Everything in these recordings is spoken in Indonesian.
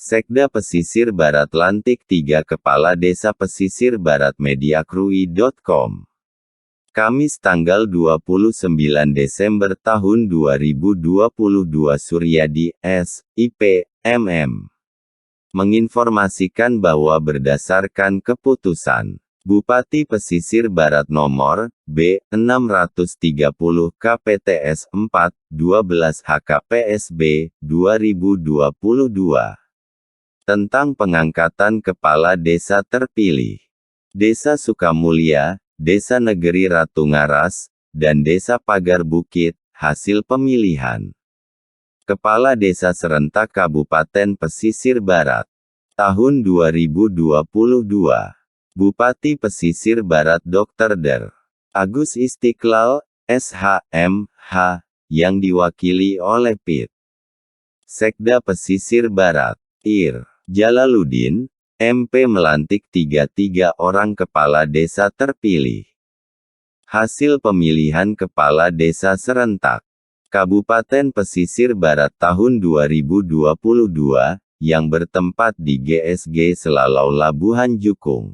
Sekda Pesisir Barat lantik 3 Kepala Desa Pesisir Barat Mediakrui.com. Kamis tanggal 29 Desember tahun 2022 Suryadi, S.I.P., MM. Menginformasikan bahwa berdasarkan keputusan Bupati Pesisir Barat nomor B630 KPTS 4 12 HKPSB 2022 tentang pengangkatan kepala desa terpilih Desa Sukamulya, Desa Negeri Ratu Ngaras, dan Desa Pagar Bukit, hasil pemilihan Kepala Desa Serentak Kabupaten Pesisir Barat tahun 2022. Bupati Pesisir Barat Dr. Der. Agus Istiqlal, SH.M.H., yang diwakili oleh Pit. Sekda Pesisir Barat, Ir. Jalaluddin, MP melantik 33 orang kepala desa terpilih. Hasil pemilihan kepala desa serentak Kabupaten Pesisir Barat tahun 2022, yang bertempat di GSG Selalau Labuhan Jukung.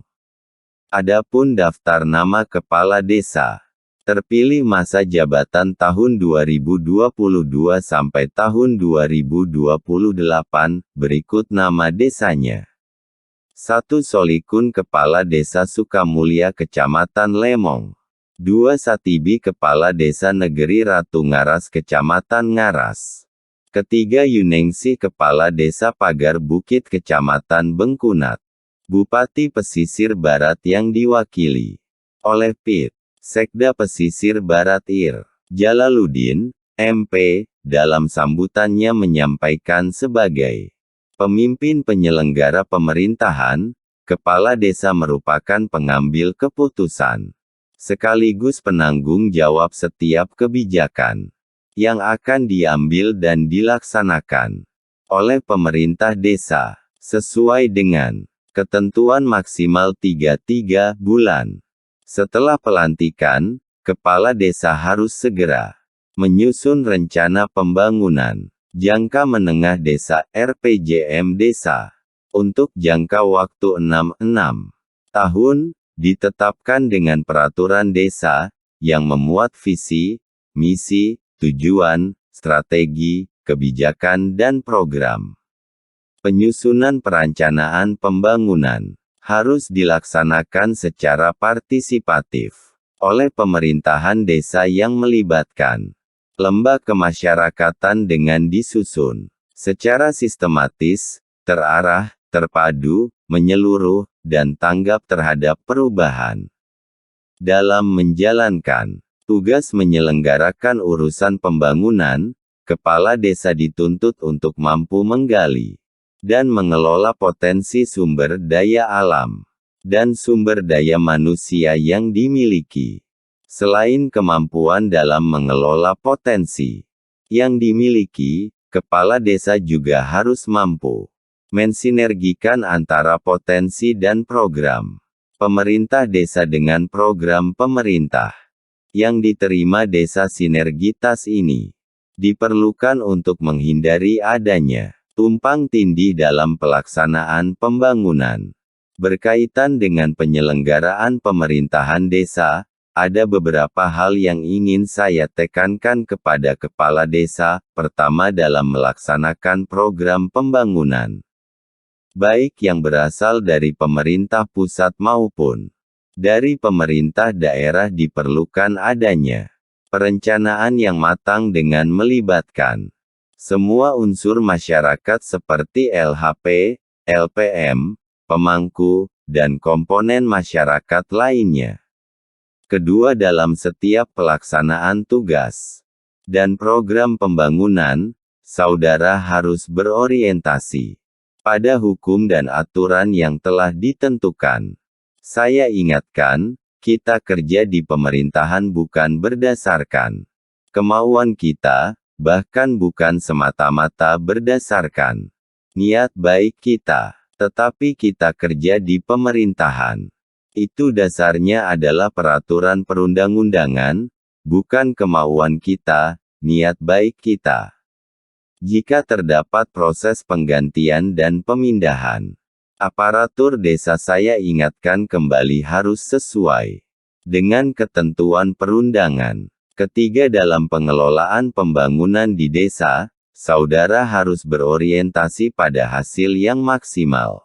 Adapun daftar nama kepala desa terpilih masa jabatan tahun 2022 sampai tahun 2028, berikut nama desanya. 1. Solikun Kepala Desa Sukamulya Kecamatan Lemong. 2. Satibi Kepala Desa Negeri Ratu Ngaras Kecamatan Ngaras. Ketiga Yuningsih Kepala Desa Pagar Bukit Kecamatan Bengkunat. Bupati Pesisir Barat yang diwakili oleh Pit. Sekda Pesisir Barat Ir. Jalaluddin, MP, dalam sambutannya menyampaikan sebagai pemimpin penyelenggara pemerintahan, kepala desa merupakan pengambil keputusan, sekaligus penanggung jawab setiap kebijakan yang akan diambil dan dilaksanakan oleh pemerintah desa, sesuai dengan ketentuan maksimal 3 bulan. Setelah pelantikan, kepala desa harus segera menyusun rencana pembangunan jangka menengah desa (RPJM desa) untuk jangka waktu 6 tahun, ditetapkan dengan peraturan desa yang memuat visi, misi, tujuan, strategi, kebijakan dan program. Penyusunan perencanaan pembangunan harus dilaksanakan secara partisipatif oleh pemerintahan desa yang melibatkan lembaga kemasyarakatan dengan disusun secara sistematis, terarah, terpadu, menyeluruh, dan tanggap terhadap perubahan. Dalam menjalankan tugas menyelenggarakan urusan pembangunan, kepala desa dituntut untuk mampu menggali dan mengelola potensi sumber daya alam dan sumber daya manusia yang dimiliki. Selain kemampuan dalam mengelola potensi yang dimiliki, kepala desa juga harus mampu mensinergikan antara potensi dan program pemerintah desa dengan program pemerintah yang diterima desa. Sinergitas ini diperlukan untuk menghindari adanya tumpang tindih dalam pelaksanaan pembangunan. Berkaitan dengan penyelenggaraan pemerintahan desa, ada beberapa hal yang ingin saya tekankan kepada kepala desa. Pertama, dalam melaksanakan program pembangunan, baik yang berasal dari pemerintah pusat maupun dari pemerintah daerah, diperlukan adanya perencanaan yang matang dengan melibatkan semua unsur masyarakat seperti LHP, LPM, pemangku, dan komponen masyarakat lainnya. Kedua, dalam setiap pelaksanaan tugas dan program pembangunan, saudara harus berorientasi pada hukum dan aturan yang telah ditentukan. Saya ingatkan, kita kerja di pemerintahan bukan berdasarkan kemauan kita, bahkan bukan semata-mata berdasarkan niat baik kita, tetapi kita kerja di pemerintahan. Itu dasarnya adalah peraturan perundang-undangan, bukan kemauan kita, niat baik kita. Jika terdapat proses penggantian dan pemindahan, aparatur desa saya ingatkan kembali harus sesuai dengan ketentuan perundangan. Ketiga, dalam pengelolaan pembangunan di desa, saudara harus berorientasi pada hasil yang maksimal,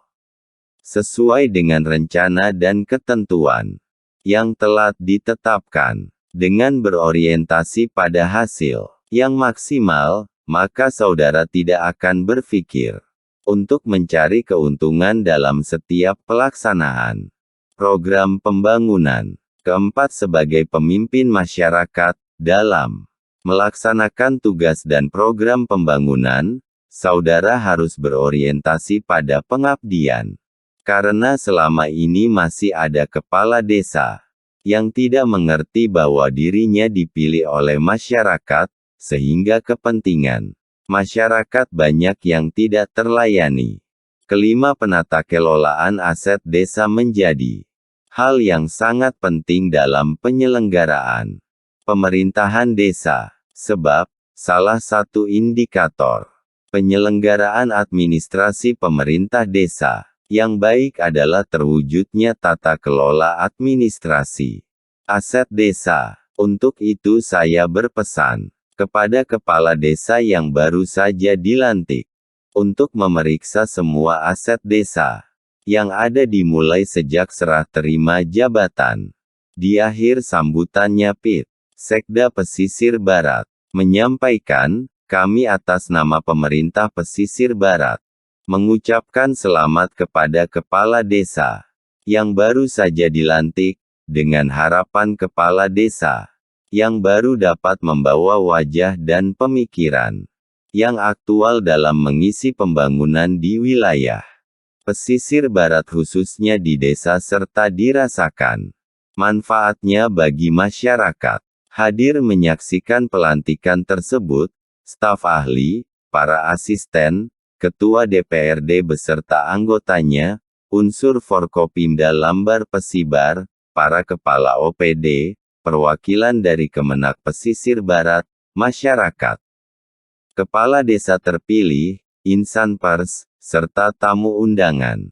sesuai dengan rencana dan ketentuan yang telah ditetapkan. Dengan berorientasi pada hasil yang maksimal, maka saudara tidak akan berpikir untuk mencari keuntungan dalam setiap pelaksanaan program pembangunan. Keempat, sebagai pemimpin masyarakat, dalam melaksanakan tugas dan program pembangunan, saudara harus berorientasi pada pengabdian. Karena selama ini masih ada kepala desa yang tidak mengerti bahwa dirinya dipilih oleh masyarakat, sehingga kepentingan masyarakat banyak yang tidak terlayani. Kelima, penata kelolaan aset desa menjadi hal yang sangat penting dalam penyelenggaraan pemerintahan desa, sebab salah satu indikator penyelenggaraan administrasi pemerintah desa yang baik adalah terwujudnya tata kelola administrasi aset desa. Untuk itu saya berpesan kepada kepala desa yang baru saja dilantik untuk memeriksa semua aset desa yang ada dimulai sejak serah terima jabatan. Di akhir sambutannya, Pit Sekda Pesisir Barat menyampaikan, kami atas nama pemerintah Pesisir Barat mengucapkan selamat kepada kepala desa yang baru saja dilantik, dengan harapan kepala desa yang baru dapat membawa wajah dan pemikiran yang aktual dalam mengisi pembangunan di wilayah pesisir barat, khususnya di desa, serta dirasakan manfaatnya bagi masyarakat. Hadir menyaksikan pelantikan tersebut, staf ahli, para asisten, ketua DPRD beserta anggotanya, unsur Forkopimda Lambar Pesibar, para kepala OPD, perwakilan dari Kemenak Pesisir Barat, masyarakat, kepala desa terpilih, insan pers, serta tamu undangan.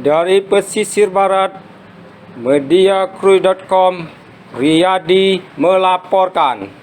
Dari pesisir barat, mediacruise.com, Riyadi melaporkan.